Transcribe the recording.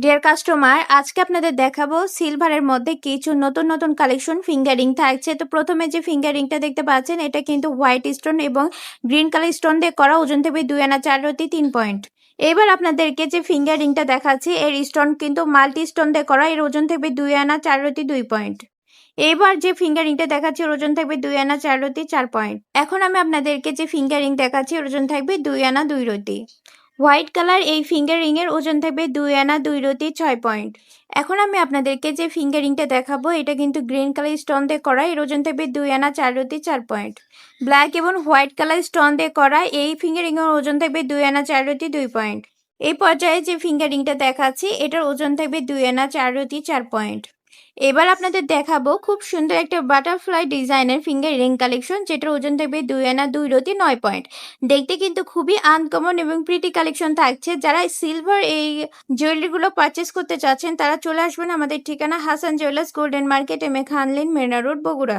Deer customer, আজকে আপনাদের দেখাবো সিলভারের মধ্যে কিছু নতুন নতুন কালেকশন ফিঙ্গারিং থাকছে। তো প্রথমে যে ফিঙ্গারিংটা দেখতে পাচ্ছেন এটা কিন্তু হোয়াইট স্টোন এবং গ্রিন কালার স্টোন দিয়ে করা, ওজন থাকবে 2 আনা 4 রতি 3 পয়েন্ট। এবার আপনাদেরকে যে ফিঙ্গারিংটা দেখাচ্ছি এর স্টোন কিন্তু মাল্টি স্টোন দিয়ে করা, এর ওজন থাকবে 2 আনা 4 রতি 2 পয়েন্ট। এবার যে ফিঙ্গারিংটা দেখাচ্ছি ওর ওজন থাকবে 2 আনা 4 রতি 4 পয়েন্ট। এখন আমি আপনাদেরকে যে ফিঙ্গারিং দেখাচ্ছি ওর ওজন থাকবে 2 আনা 2 রতি। হোয়াইট কালার এই ফিঙ্গারিং এর ওজন থাকবে 2 আনা 2 রতি 6 পয়েন্ট। এখন আমি আপনাদেরকে যে ফিঙ্গারিংটা দেখাবো এটা কিন্তু গ্রিন কালার স্টোন দিয়ে করা, এর ওজন থাকবে 2 আনা 4 রতি 4 পয়েন্ট। ব্ল্যাক এবং হোয়াইট কালার স্টোন দিয়ে করা এই ফিঙ্গারিং এর ওজন থাকবে 2 আনা 4 রতি 2 পয়েন্ট। এই পর্যায়ে যে ফিঙ্গারিংটা দেখাচ্ছি এটার ওজন থাকবে 2 আনা 4 রতি 4 পয়েন্ট। এবার আপনাদের দেখাবো খুব সুন্দর একটা বাটারফ্লাই ডিজাইনের ফিঙ্গার রিং কালেকশন, যেটার ওজন থাকবে 2 আনা 2 রতি 9 পয়েন্ট। দেখতে কিন্তু খুবই আনকমন এবং প্রিটি কালেকশন থাকছে। যারা সিলভার এই জুয়েলারিগুলো পারচেস করতে চাচ্ছেন তারা চলে আসবেন আমাদের ঠিকানা Hasan jewellers, golden market, M A Khan lane, Marina road, Bogura.